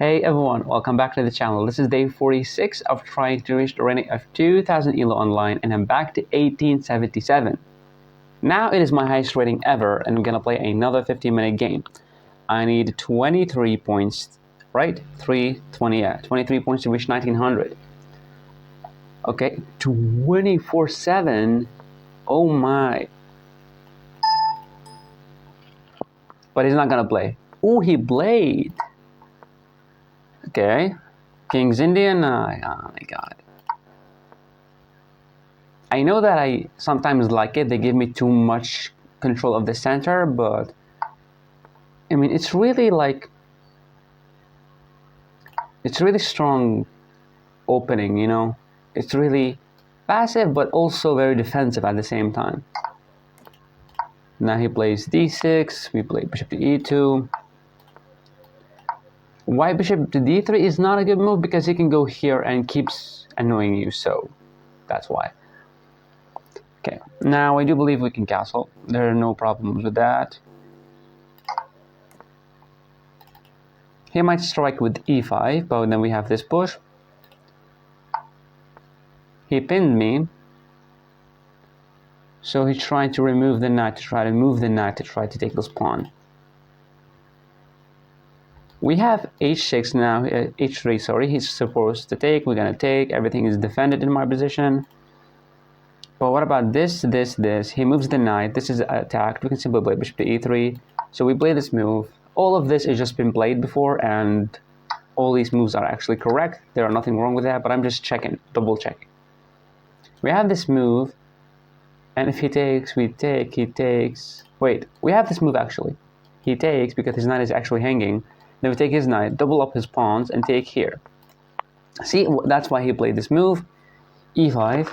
Hey everyone, welcome back to the channel. This is day 46 of trying to reach the rating of 2000 ELO online, and I'm back to 1877. Now it is my highest rating ever, and I'm gonna play another 15-minute game. I need 23 points, right? 23 points to reach 1900. Okay, 24-7. Oh my. But he's not gonna play. Oh, he played. Okay, King's Indian. Oh my god. I know that I sometimes like it. They give me too much control of the center, but I mean, it's really strong opening, you know? It's really passive, but also very defensive at the same time. Now he plays d6, we play bishop to e2. Why bishop to d3 is not a good move? Because he can go here and keeps annoying you, so that's why. Okay, now I do believe we can castle. There are no problems with that. He might strike with e5, but then we have this push. He pinned me. So he's trying to remove the knight, to try to move the knight, to try to take this pawn. We have h6 now, h3, sorry, he's supposed to take, we're gonna take, everything is defended in my position. But what about this? He moves the knight, this is attacked, we can simply play bishop to e3. So we play this move. All of this has just been played before, and all these moves are actually correct. There are nothing wrong with that, but I'm just checking, double checking. We have this move, and if he takes, we take, he takes. Wait, we have this move actually. He takes because his knight is actually hanging. Then we take his knight, double up his pawns, and take here. See, that's why he played this move. e5.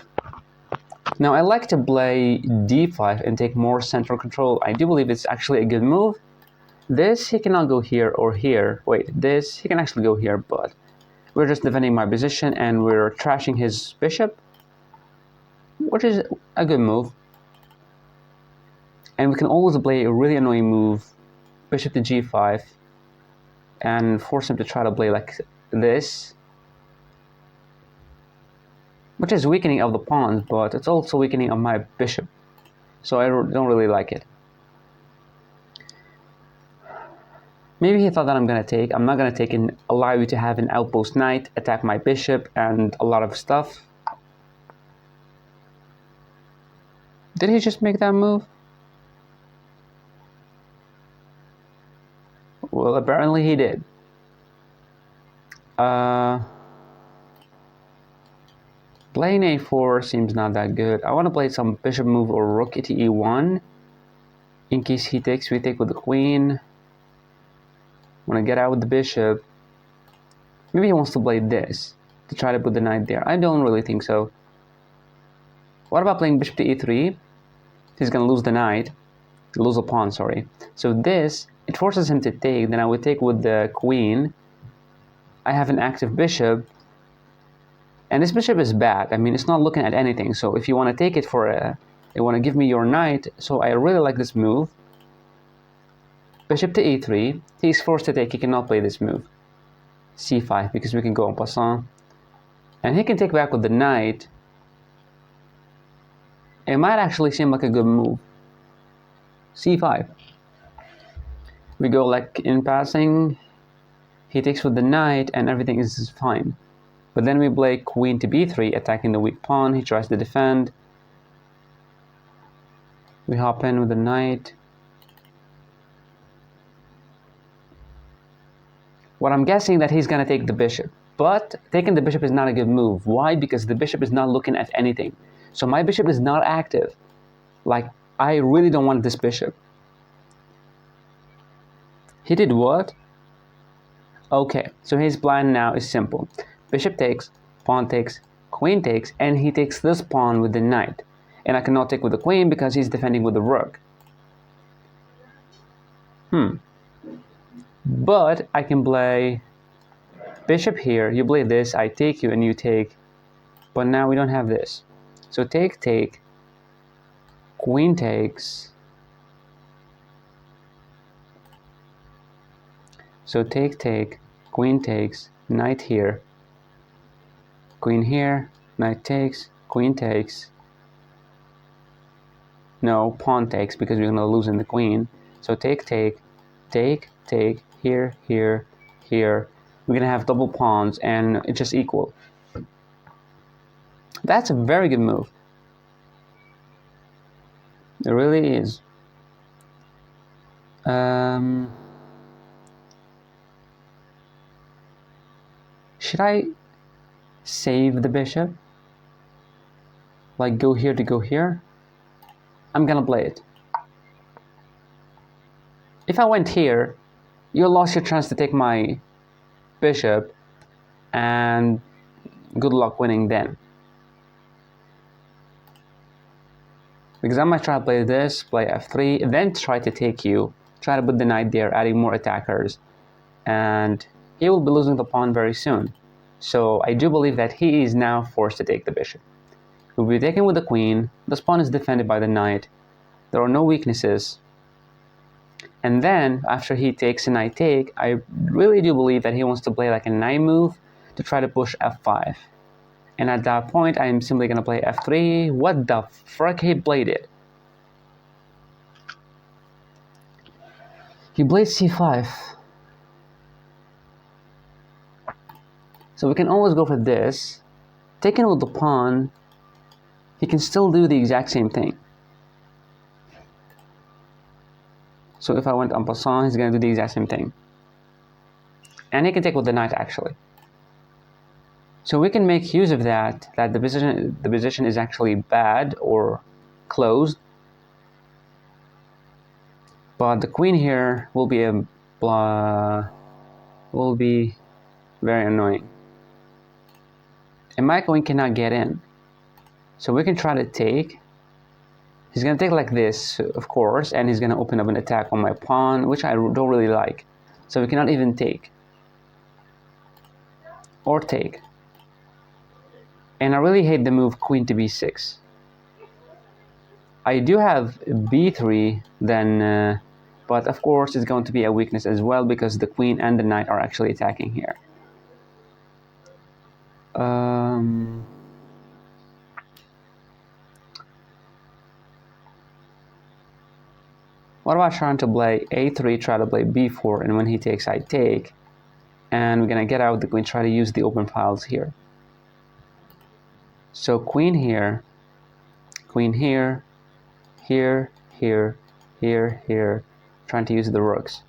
Now I like to play d5 and take more central control. I do believe it's actually a good move. This, he cannot go here or here. Wait, this, he can actually go here, but we're just defending my position and we're trashing his bishop, which is a good move. And we can always play a really annoying move, bishop to g5, and force him to try to play like this, which is weakening of the pawns, but it's also weakening of my bishop. So I don't really like it. Maybe he thought that I'm gonna take. I'm not gonna take and allow you to have an outpost knight, attack my bishop, and a lot of stuff. Did he just make that move? Well, apparently he did. Playing a4 seems not that good. I want to play some bishop move or rook to e1. In case he takes, we take with the queen. Want to get out with the bishop. Maybe he wants to play this to try to put the knight there. I don't really think so. What about playing bishop to e3? He's going to lose the knight. Lose a pawn, sorry. So this, it forces him to take. Then I would take with the queen. I have an active bishop. And this bishop is bad. I mean, it's not looking at anything. So if you want to take it for you want to give me your knight. So I really like this move. Bishop to e3. He's forced to take. He cannot play this move. c5, because we can go en passant. And he can take back with the knight. It might actually seem like a good move. c5. We go like in passing. He takes with the knight and everything is fine. But then we play queen to b3, attacking the weak pawn. He tries to defend. We hop in with the knight. What I'm guessing that he's going to take the bishop. But taking the bishop is not a good move. Why? Because the bishop is not looking at anything. So my bishop is not active. Like, I really don't want this bishop. He did what? Okay, so his plan now is simple. Bishop takes, pawn takes, queen takes, and he takes this pawn with the knight. And I cannot take with the queen because he's defending with the rook. But I can play bishop here, you play this, I take you and you take. But now we don't have this. So take, take, queen takes. So take, take, queen takes, knight here, queen here, knight takes, queen takes. No, pawn takes because we're going to lose in the queen. So take, take, take, take, here, here, here. We're going to have double pawns and it's just equal. That's a very good move. It really is. Should I save the bishop? Like go here to go here? I'm gonna play it. If I went here, you lost your chance to take my bishop, and good luck winning then. Because I might try to play this, play f3, then try to take you, try to put the knight there, adding more attackers, and he will be losing the pawn very soon. So I do believe that he is now forced to take the bishop. He will be taken with the queen, this pawn is defended by the knight, there are no weaknesses, and then after he takes a knight take, I really do believe that he wants to play like a knight move to try to push f5. And at that point, I'm simply going to play f3. What the frick, he played it? He played c5. So we can always go for this. Taking with the pawn, he can still do the exact same thing. So if I went en passant, he's going to do the exact same thing. And he can take with the knight, actually. So we can make use of that the position is actually bad or closed. But the queen here will be very annoying. And my queen cannot get in. So we can try to take. He's going to take like this, of course, and he's going to open up an attack on my pawn, which I don't really like. So we cannot even take. Or take. And I really hate the move queen to b6. I do have b3 then, but of course it's going to be a weakness as well because the queen and the knight are actually attacking here. What about trying to play a3, try to play b4, and when he takes, I take. And we're going to get out the queen, try to use the open files here. So queen here, here, here, here, here, trying to use the rooks.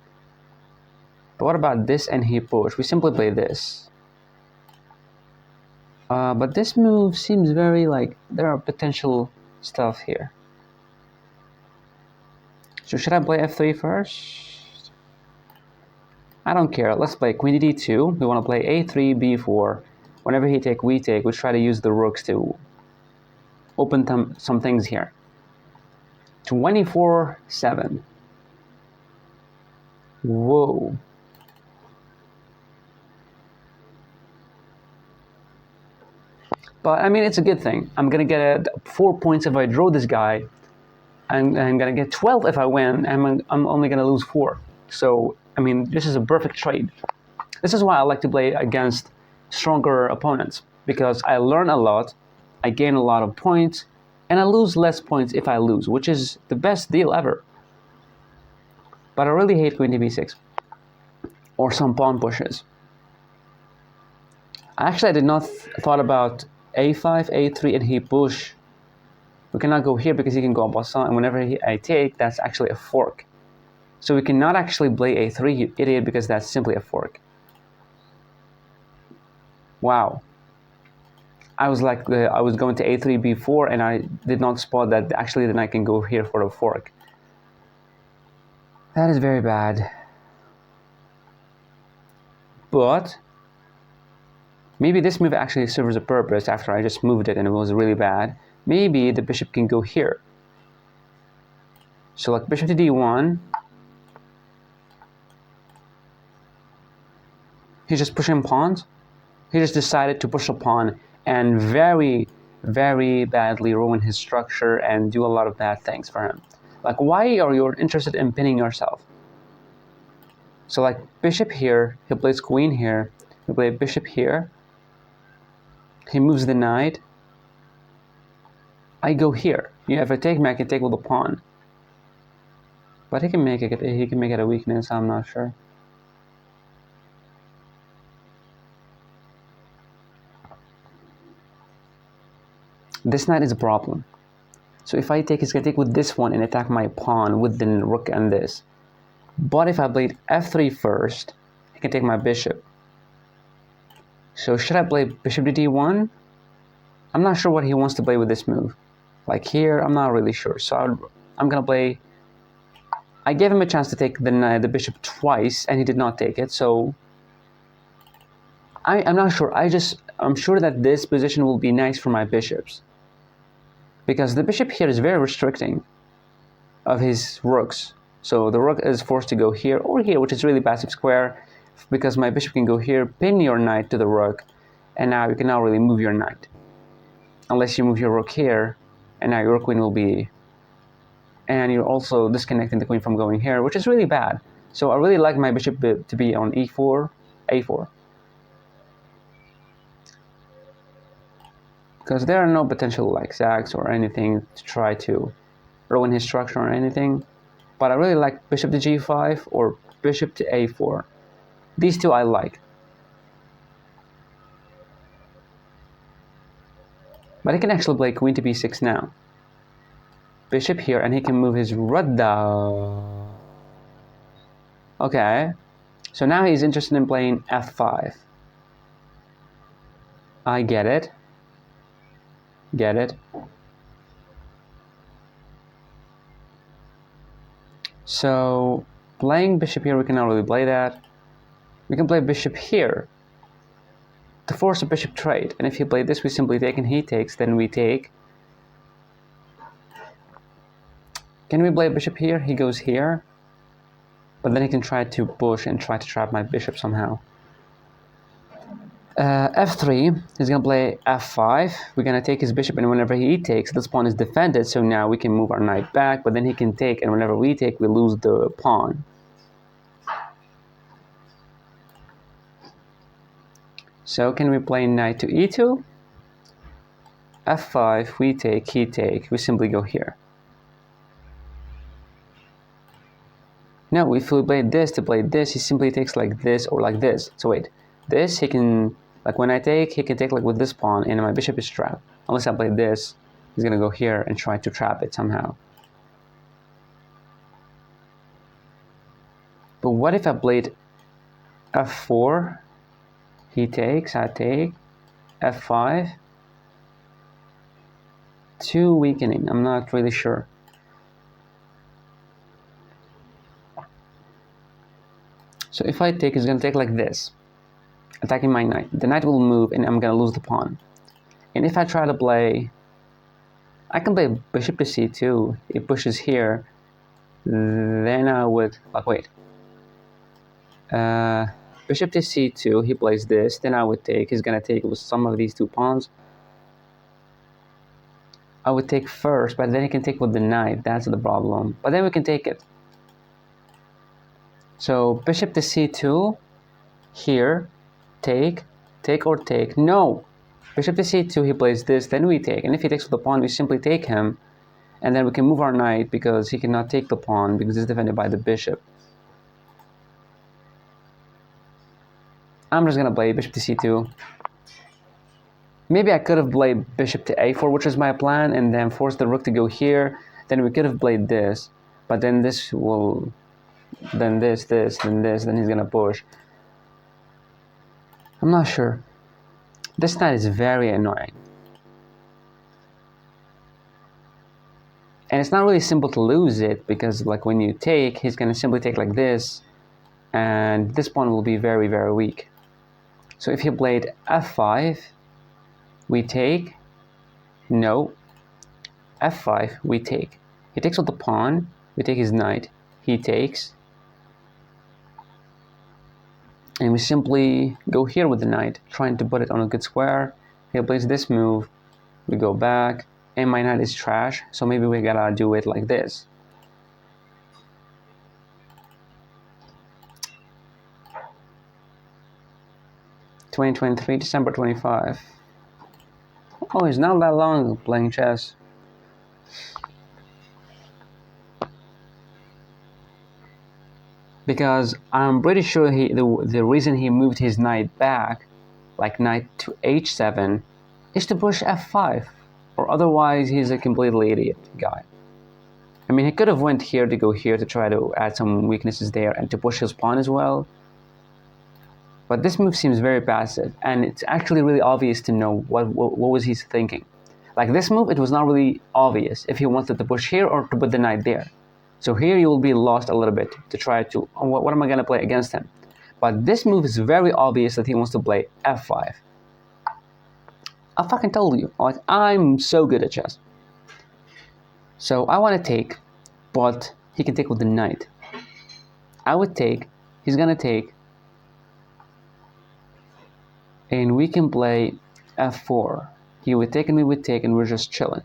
But what about this and he push? We simply play this. But this move seems very like there are potential stuff here. So should I play f3 first? I don't care. Let's play queen to d2. We want to play a3, b4. Whenever he take, we take. We try to use the rooks to open some things here. 24-7. Whoa. But I mean, it's a good thing. I'm gonna get 4 points if I draw this guy. I'm gonna get 12 if I win, and I'm only gonna lose 4. So I mean, this is a perfect trade. This is why I like to play against stronger opponents, because I learn a lot, I gain a lot of points, and I lose less points if I lose, which is the best deal ever. But I really hate queen to b6 or some pawn pushes. Actually, I did not thought about a5, a3, and he push. We cannot go here because he can go en passant, and whenever I take, that's actually a fork. So we cannot actually play a3, you idiot, because that's simply a fork. Wow. I was like, I was going to a3, b4, and I did not spot that actually the knight can go here for a fork. That is very bad. But maybe this move actually serves a purpose after I just moved it and it was really bad. Maybe the bishop can go here. So like bishop to d1. He's just pushing pawns. He just decided to push a pawn and very, very badly ruin his structure and do a lot of bad things for him. Like, why are you interested in pinning yourself? So like bishop here, he plays queen here, he plays bishop here, he moves the knight, I go here. Yeah, if I take me, I can take with the pawn. But he can make it a weakness, I'm not sure. This knight is a problem. So if I take, he's gonna take with this one and attack my pawn with the rook and this. But if I played f3 first, he can take my bishop. So should I play bishop to d1? I'm not sure what he wants to play with this move. Like here, I'm not really sure. So I'm gonna play. I gave him a chance to take the bishop twice, and he did not take it. So I'm not sure. I'm sure that this position will be nice for my bishops, because the bishop here is very restricting of his rooks. So the rook is forced to go here or here, which is really passive square, because my bishop can go here, pin your knight to the rook, and now you can now really move your knight. Unless you move your rook here, and now your queen will be, and you're also disconnecting the queen from going here, which is really bad. So I really like my bishop to be on e4, a4. Because there are no potential like zags or anything to try to ruin his structure or anything. But I really like bishop to g5 or bishop to a4. These two I like. But he can actually play queen to b6 now. Bishop here, and he can move his rudda. Okay. So now he's interested in playing f5. I get it. Get it. So playing bishop here, we cannot really play that. We can play bishop here to force a bishop trade. And if he played this, we simply take, and he takes, then we take. Can we play bishop here? He goes here. But then he can try to push and try to trap my bishop somehow. f3, he's going to play f5. We're going to take his bishop, and whenever he takes, this pawn is defended, so now we can move our knight back, but then he can take, and whenever we take, we lose the pawn. So can we play knight to e2? f5, we take, he take, we simply go here. Now, if we play this to play this, he simply takes like this or like this. So wait, this he can, like when I take, he can take like with this pawn, and my bishop is trapped. Unless I play this, he's gonna go here and try to trap it somehow. But what if I played f4? He takes, I take, f5. Too weakening, I'm not really sure. So if I take, he's going to take like this, attacking my knight. The knight will move, and I'm going to lose the pawn. And if I try to play, I can play bishop to c2. It pushes here. Then I would, like, wait. Bishop to c2, he plays this. Then I would take, he's going to take with some of these two pawns. I would take first, but then he can take with the knight. That's the problem. But then we can take it. So bishop to c2, here, take or take. No! Bishop to c2, he plays this, then we take. And if he takes with the pawn, we simply take him. And then we can move our knight because he cannot take the pawn because it's defended by the bishop. I'm just going to play bishop to c2. Maybe I could have played bishop to a4, which is my plan, and then force the rook to go here. Then we could have played this. But then this will... then this, then he's gonna push. I'm not sure. This knight is very annoying. And it's not really simple to lose it, because like when you take, he's gonna simply take like this, and this pawn will be very, very weak. So if he played f5, we take, no, f5, we take. He takes with the pawn, we take his knight, he takes, and we simply go here with the knight, trying to put it on a good square. He plays this move, we go back, and my knight is trash, so maybe we gotta do it like this. 2023, December 25. Oh, it's not that long playing chess. Because I'm pretty sure the reason he moved his knight back, like knight to h7, is to push f5, or otherwise he's a completely idiot guy. I mean, he could have went here to go here to try to add some weaknesses there and to push his pawn as well. But this move seems very passive, and it's actually really obvious to know what was he thinking. Like this move, it was not really obvious if he wanted to push here or to put the knight there. So here you will be lost a little bit to try to, oh, what am I going to play against him? But this move is very obvious that he wants to play f5. I fucking told you, like, I'm so good at chess. So I want to take, but he can take with the knight. I would take, he's going to take, and we can play f4. He would take and we would take, and we're just chilling.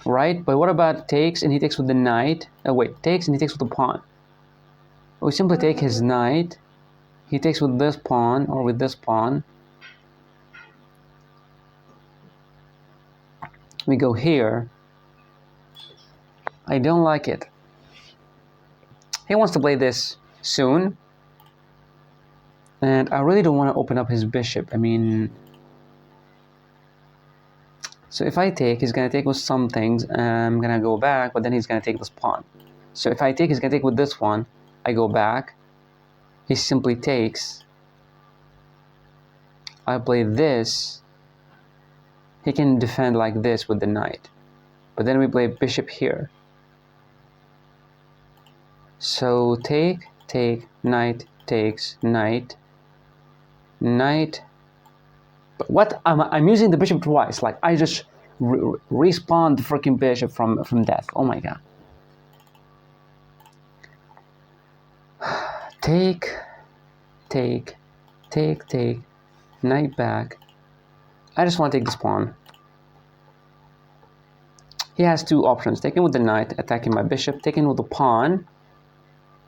Right? But what about takes and he takes with the knight? Oh wait, takes and he takes with the pawn. We simply take his knight. He takes with this pawn or with this pawn. We go here. I don't like it. He wants to play this soon. And I really don't want to open up his bishop. I mean, so if I take, he's going to take with some things. I'm going to go back, but then he's going to take this pawn. So if I take, he's going to take with this one. I go back. He simply takes. I play this. He can defend like this with the knight. But then we play bishop here. So take, knight, takes, knight, knight. But what? I'm using the bishop twice. Like, I just respawned the freaking bishop from death. Oh my god. Take, knight back. I just want to take this pawn. He has two options. Taking with the knight, attacking my bishop. Taking with the pawn.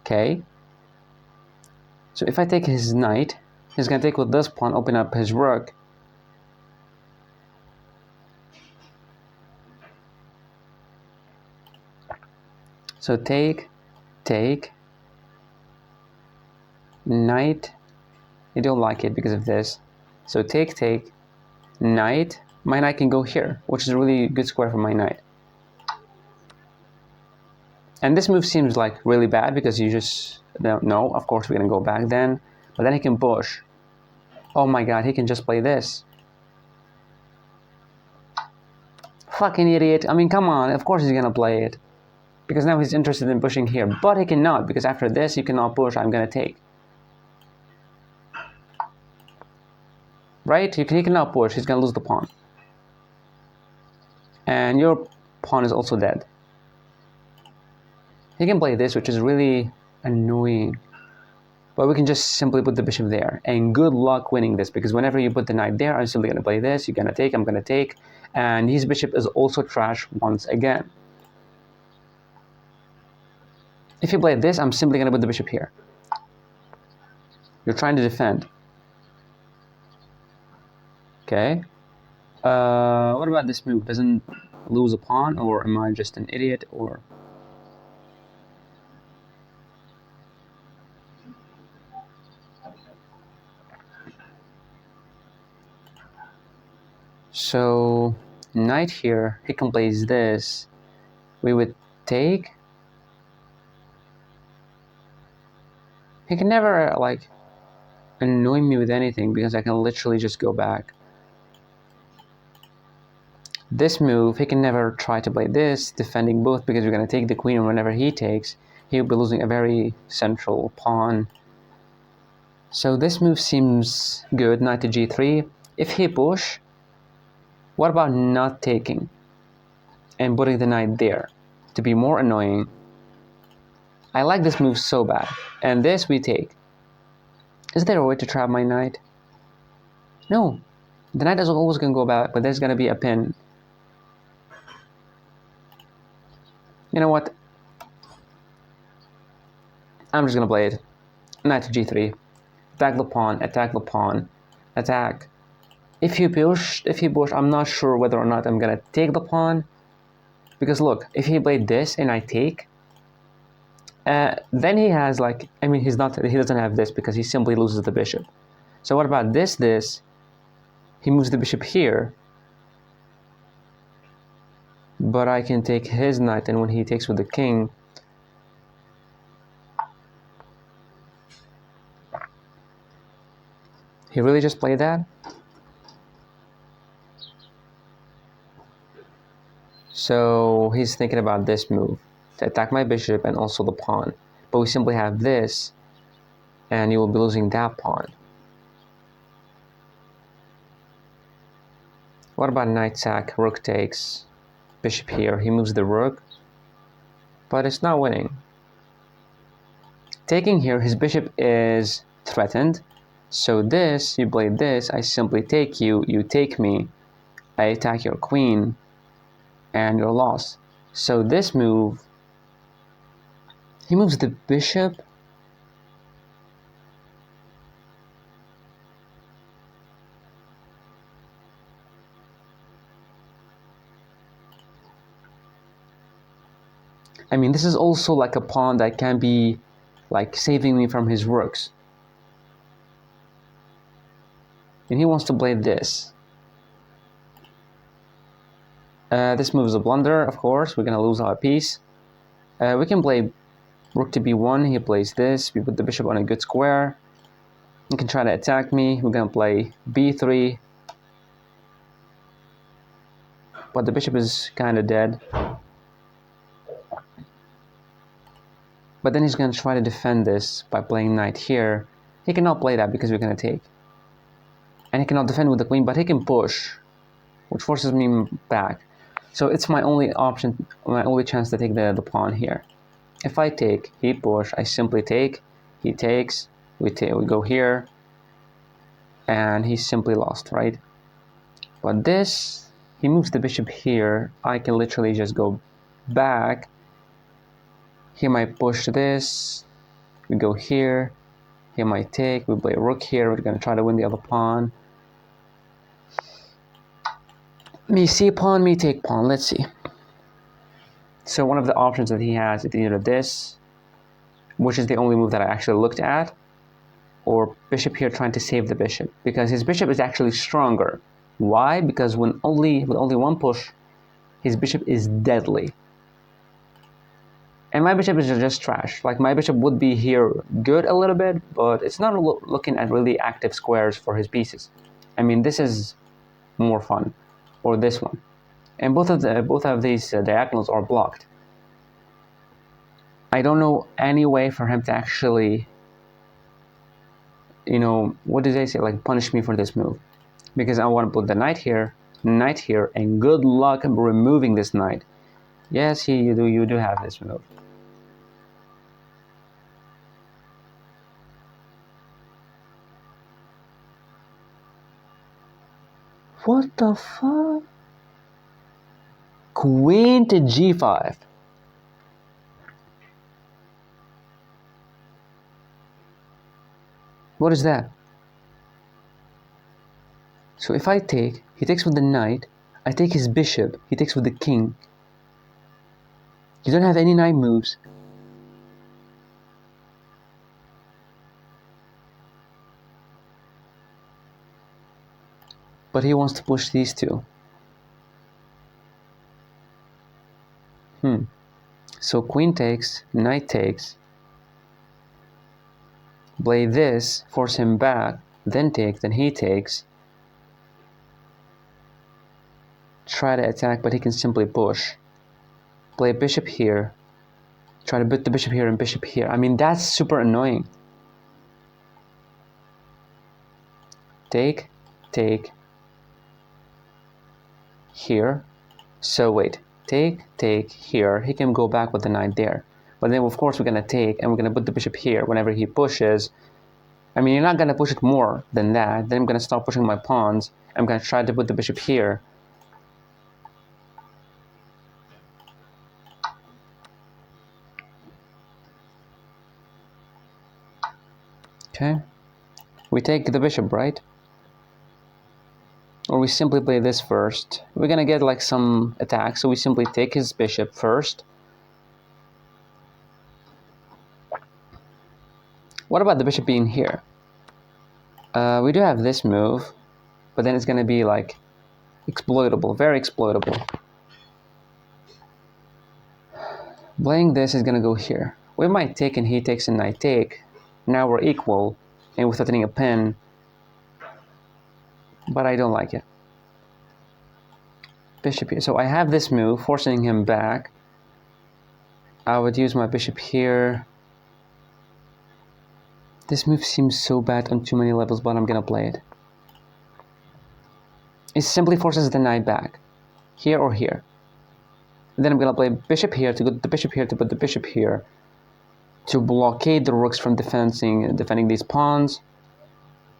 Okay. So if I take his knight, he's going to take with this pawn, open up his rook. So take, knight. I don't like it because of this. So take, knight. My knight can go here, which is a really good square for my knight. And this move seems like really bad because you just don't know. Of course, we're going to go back then. But then he can push. Oh my god, he can just play this. Fucking idiot. I mean, come on. Of course he's going to play it. Because now he's interested in pushing here. But he cannot, because after this, you cannot push. I'm going to take. Right? He cannot push. He's going to lose the pawn. And your pawn is also dead. He can play this, which is really annoying. But we can just simply put the bishop there. And good luck winning this, because whenever you put the knight there, I'm simply going to play this. You're going to take, I'm going to take. And his bishop is also trash once again. If you play this, I'm simply going to put the bishop here. You're trying to defend. Okay. What about this move? Doesn't lose a pawn, or am I just an idiot, or... So, knight here, he can play this. We would take. He can never, like, annoy me with anything because I can literally just go back. This move, he can never try to play this, defending both, because we're going to take the queen, and whenever he takes, he'll be losing a very central pawn. So this move seems good, knight to g3. If he push, what about not taking and putting the knight there to be more annoying? I like this move so bad. And this we take. Is there a way to trap my knight? No. The knight is always going to go back, but there's going to be a pin. You know what? I'm just going to play it. Knight to g3. attack the pawn, attack the pawn, attack. If he push, I'm not sure whether or not I'm gonna take the pawn, because look, if he played this and I take, then he has like, I mean, he doesn't have this because he simply loses the bishop. So what about this? He moves the bishop here, but I can take his knight, and when he takes with the king, he really just played that? So he's thinking about this move, to attack my bishop and also the pawn. But we simply have this, and you will be losing that pawn. What about knight sack, rook takes, bishop here, he moves the rook, but it's not winning. Taking here, his bishop is threatened, so this, you play this, I simply take you, you take me, I attack your queen, and you're lost. So this move, he moves the bishop, I mean, this is also like a pawn that can be like saving me from his rooks. And he wants to play this. This move is a blunder, of course. We're gonna lose our piece. We can play rook to b1. He plays this. We put the bishop on a good square. He can try to attack me. We're gonna play b3. But the bishop is kind of dead. But then he's going to try to defend this by playing knight here. He cannot play that because we're going to take. And he cannot defend with the queen, but he can push, which forces me back. So it's my only option, my only chance to take the pawn here. If I take, he push, I simply take, he takes, we go here, and he's simply lost, right? But this, he moves the bishop here, I can literally just go back. He might push this, we go here, he might take, we play rook here, we're going to try to win the other pawn. Me see pawn, me take pawn, let's see. So one of the options that he has is either this, which is the only move that I actually looked at, or bishop here trying to save the bishop, because his bishop is actually stronger. Why? Because with only one push, his bishop is deadly. And my bishop is just trash. Like, my bishop would be here good a little bit, but it's not looking at really active squares for his pieces. I mean, this is more fun, or this one. And both of these diagonals are blocked. I don't know any way for him to actually, you know, what did they say? Like, punish me for this move. Because I want to put the knight here, and good luck removing this knight. Yes, you do have this move. What the fuck? Queen to g5. What is that? So if I take, he takes with the knight, I take his bishop, he takes with the king. You don't have any knight moves. But he wants to push these two. So queen takes, knight takes. Play this, force him back, then take, then he takes. Try to attack, but he can simply push. Play bishop here. Try to put the bishop here and bishop here. I mean, that's super annoying. Take, take. Here. So wait, take here. He can go back with the knight there. But then, of course, we're going to take, and we're going to put the bishop here whenever he pushes. I mean, you're not going to push it more than that. Then I'm going to start pushing my pawns. I'm going to try to put the bishop here. Okay. We take the bishop, right? Or we simply play this first. We're gonna get like some attack, so we simply take his bishop first. What about the bishop being here? We do have this move, but then it's gonna be like exploitable, very exploitable. Playing this is gonna go here. We might take and he takes and I take. Now we're equal, and we're threatening a pin, but I don't like it. Bishop here. So I have this move, forcing him back. I would use my bishop here. This move seems so bad on too many levels, but I'm gonna play it. It simply forces the knight back, here or here. And then I'm gonna play bishop here to get the bishop here to put the bishop here to blockade the rooks from defending these pawns.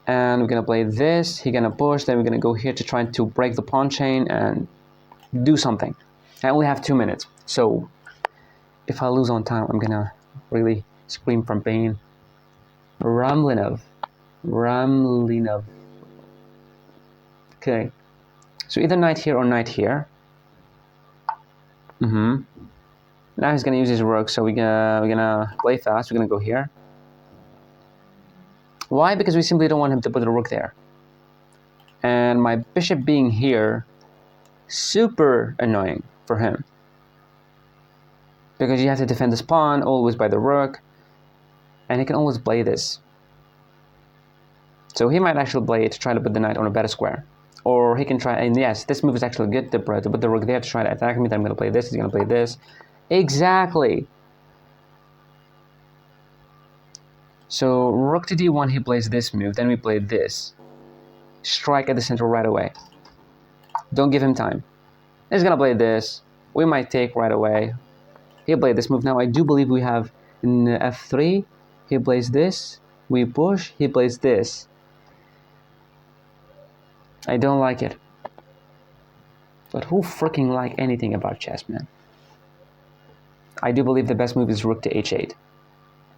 And we're gonna play this. He's gonna push. Then we're gonna go here to try to break the pawn chain and do something. I only have 2 minutes, so if I lose on time, I'm gonna really scream from pain. Ramlinov. Okay, so either knight here or knight here. Now he's gonna use his rook, so we're gonna play fast. We're gonna go here. Why? Because we simply don't want him to put the rook there. And my bishop being here, super annoying for him. Because you have to defend this pawn always by the rook, and he can always play this. So he might actually play it to try to put the knight on a better square. Or he can try, and yes, this move is actually good to put the rook there to try to attack me. Then I'm going to play this, he's going to play this. Exactly. So rook to d1, he plays this move, then we play this. Strike at the center right away. Don't give him time. He's going to play this. We might take right away. He'll play this move. Now I do believe we have in f3, he plays this. We push, he plays this. I don't like it. But who freaking like anything about chess, man? I do believe the best move is rook to h8.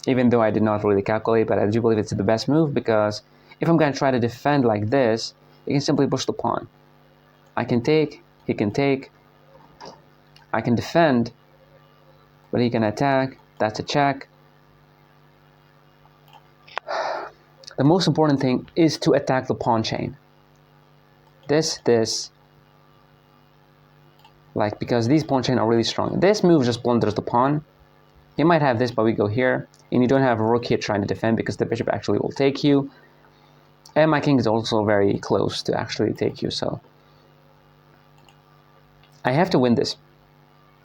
Even though I did not really calculate, but I do believe it's the best move because if I'm going to try to defend like this, you can simply push the pawn. I can take, he can take, I can defend, but he can attack. That's a check. The most important thing is to attack the pawn chain. This, like, because these pawn chain are really strong. This move just blunders the pawn. You might have this, but we go here, and you don't have a rook here trying to defend because the bishop actually will take you. And my king is also very close to actually take you, so I have to win this.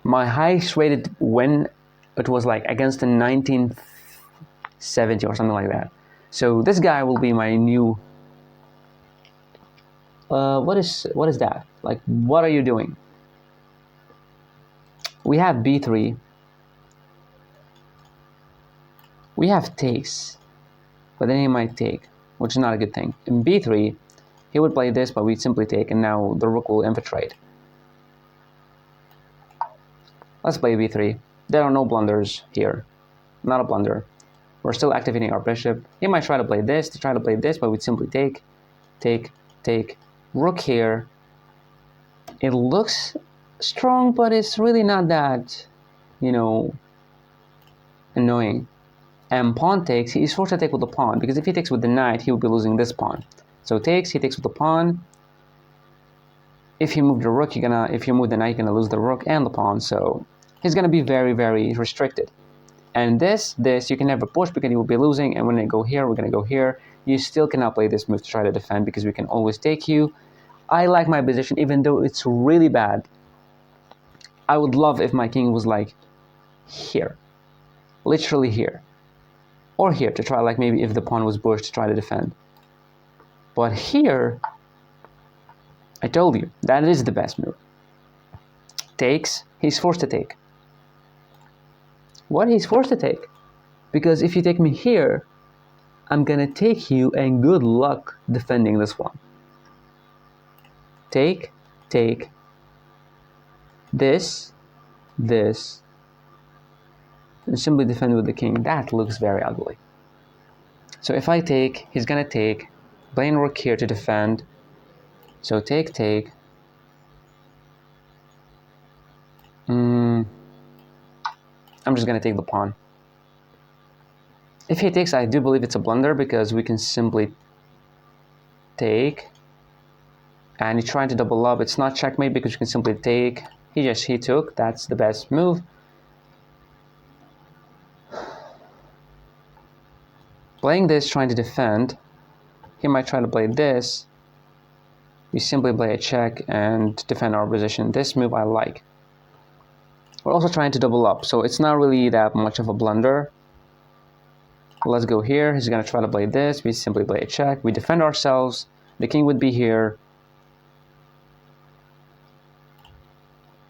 My highest rated win, it was like against the 1970 or something like that. So this guy will be my new. What is that? Like, what are you doing? We have b3. We have takes, but then he might take, which is not a good thing. In b3, he would play this, but we'd simply take, and now the rook will infiltrate. Let's play b3. There are no blunders here. Not a blunder. We're still activating our bishop. He might try to play this, but we'd simply take, take, take. Rook here. It looks strong, but it's really not that, annoying. And pawn takes, he is forced to take with the pawn, because if he takes with the knight, he will be losing this pawn. So takes, he takes with the pawn. If you move the rook, if you move the knight, you're gonna lose the rook and the pawn, so he's gonna be very, very restricted. And this, you can never push because you will be losing, and when I go here, we're gonna go here. You still cannot play this move to try to defend because we can always take you. I like my position, even though it's really bad. I would love if my king was like here, literally here. Or here to try, like maybe if the pawn was pushed to try to defend. But here, I told you, that is the best move. Takes, he's forced to take. What? He's forced to take? Because if you take me here, I'm gonna take you and good luck defending this one. Take, take, this, and simply defend with the king. That looks very ugly. So if I take, he's gonna take, playing rook here to defend. So take. I'm just gonna take the pawn. If he takes, I do believe it's a blunder because we can simply take. And he's trying to double up. It's not checkmate because you can simply take. He took. That's the best move. Playing this, trying to defend. He might try to play this. We simply play a check and defend our position. This move I like. We're also trying to double up, so it's not really that much of a blunder. Let's go here. He's going to try to play this. We simply play a check. We defend ourselves. The king would be here.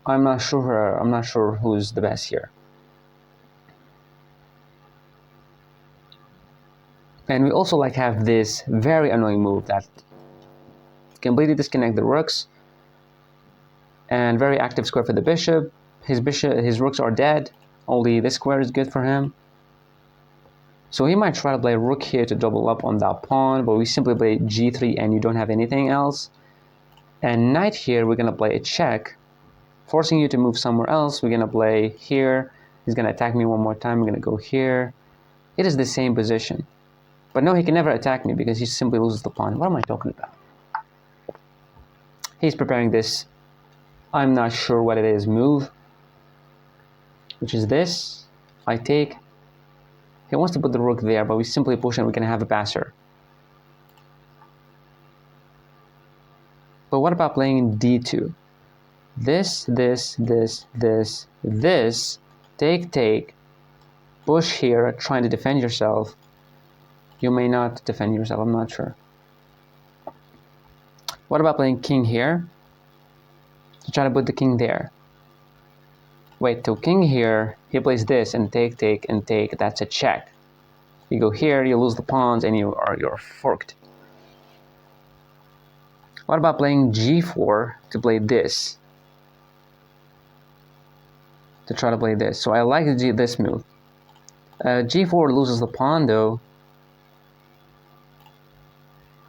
I'm not sure who's the best here. And we also have this very annoying move that completely disconnect the rooks. And very active square for the bishop. His rooks are dead. Only this square is good for him. So he might try to play rook here to double up on that pawn, but we simply play g3 and you don't have anything else. And knight here, we're going to play a check, forcing you to move somewhere else. We're going to play here. He's going to attack me one more time. We're going to go here. It is the same position. But no, he can never attack me because he simply loses the pawn. What am I talking about? He's preparing this, I'm not sure what it is, move, which is this. I take. He wants to put the rook there, but we simply push and we can have a passer. But what about playing d2? This, take, push here, trying to defend yourself. You may not defend yourself, I'm not sure. What about playing king here? To try to put the king there. Wait, so king here, he plays this and take, that's a check. You go here, you lose the pawns, and you're forked. What about playing g4 to play this? To try to play this. So I like this move. g4 loses the pawn though.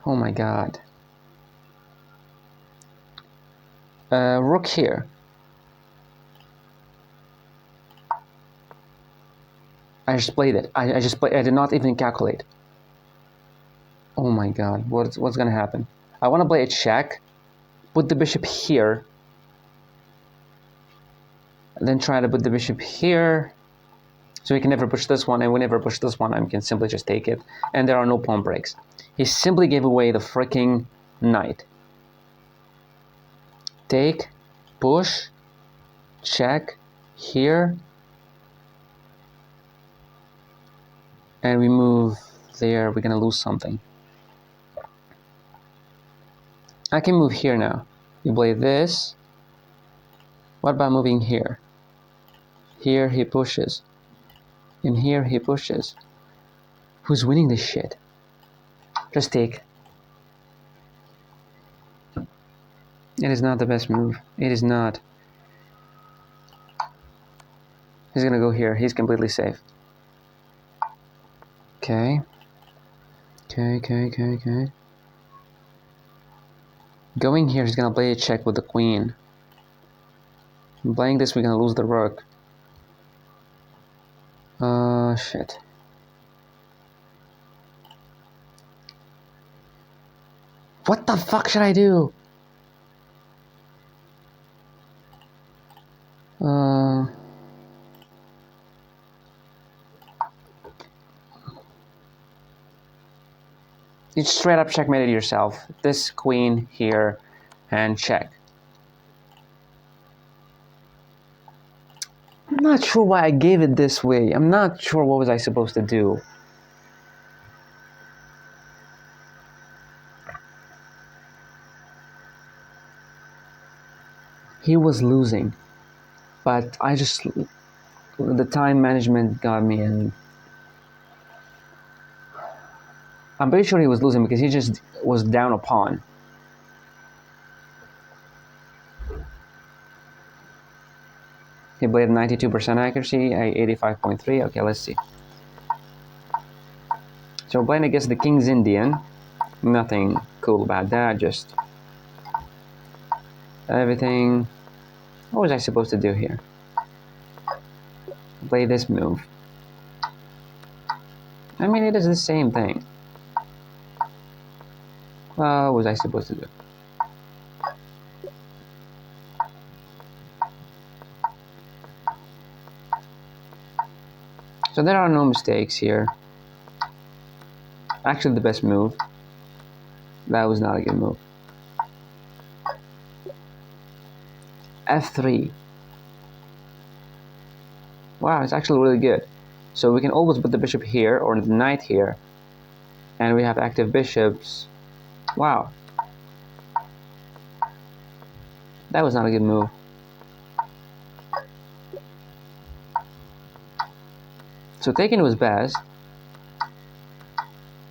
Oh my god. Rook here. I just played it. I did not even calculate. Oh my god, what's gonna happen? I want to play a check, put the bishop here, and then try to put the bishop here, so he can never push this one, and whenever push this one, I can simply just take it, and there are no pawn breaks. He simply gave away the freaking knight. Take, push, check, here, and we move there. We're gonna lose something. I can move here now. You play this. What about moving here? Here he pushes. In here he pushes. Who's winning this shit? Just take. It is not the best move. It is not. He's gonna go here. He's completely safe. Okay. Going here, he's gonna play a check with the queen. Playing this, we're gonna lose the rook. Shit. What the fuck should I do? You straight up checkmated yourself. This queen here, and check. I'm not sure why I gave it this way. I'm not sure what was I supposed to do. He was losing, but the time management got me, and I'm pretty sure he was losing because he just was down a pawn. He played 92% accuracy, 85.3. Okay, let's see. So playing against the King's Indian, nothing cool about that, just everything. What was I supposed to do here? Play this move. I mean, it is the same thing. What was I supposed to do? So there are no mistakes here. Actually, the best move. That was not a good move. F3. Wow, it's actually really good. So we can always put the bishop here or the knight here. And we have active bishops. Wow. That was not a good move. So taking was best.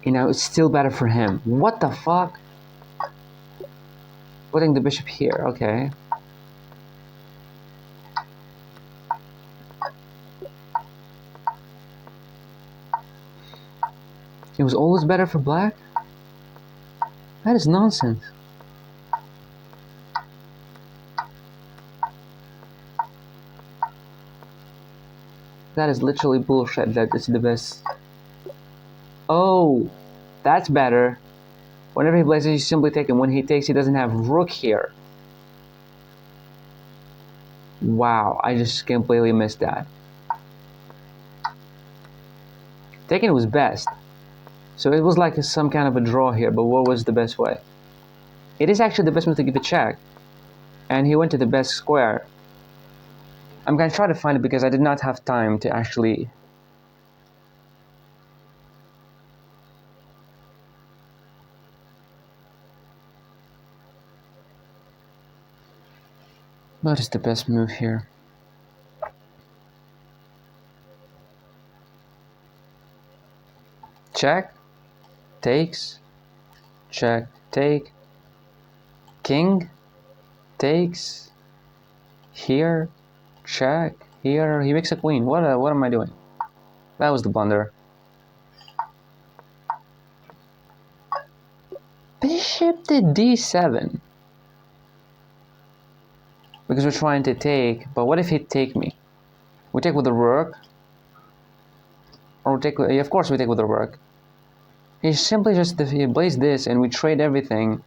You know, it's still better for him. What the fuck? Putting the bishop here, okay. It was always better for black? That is nonsense. That is literally bullshit. That is the best. Oh, that's better. Whenever he plays it, he's simply taking. When he takes, he doesn't have rook here. Wow, I just completely missed that. Taking was best. So it was like some kind of a draw here, but what was the best way? It is actually the best move to give a check. And he went to the best square. I'm going to try to find it because I did not have time to actually... What is the best move here? Check, takes, check, take, king, takes, here, check, here, he makes a queen. What am I doing? That was the blunder. Bishop to d7. Because we're trying to take, but what if he'd take me? We take with the rook. Or we take, of course we take with the rook. He simply just he plays this and we trade everything.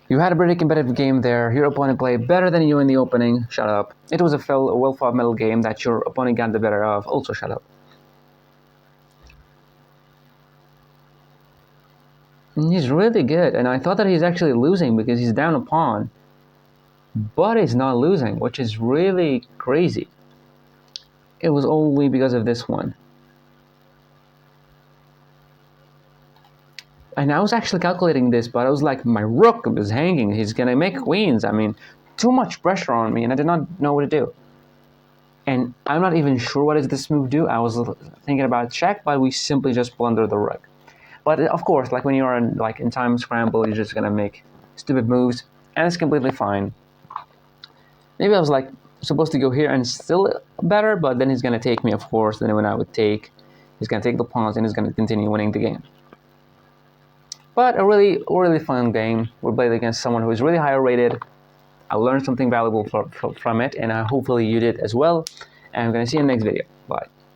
You had a pretty competitive game there. Your opponent played better than you in the opening. Shut up. It was a well-fought middle game that your opponent got the better of. Also shut up. And he's really good, and I thought that he's actually losing because he's down a pawn. But he's not losing, which is really crazy. It was only because of this one. And I was actually calculating this, but I was like, my rook is hanging. He's going to make queens. I mean, too much pressure on me, and I did not know what to do. And I'm not even sure what does this move do. I was thinking about check, but we simply just blunder the rook. But of course, like when you are in time scramble, you're just going to make stupid moves, and it's completely fine. Maybe I was like supposed to go here and still better, but then he's going to take me, of course. Then when I would take, he's going to take the pawns and he's going to continue winning the game. But a really fun game. We played against someone who is really higher rated. I learned something valuable from it, and hopefully you did as well. And I'm going to see you in the next video. Bye.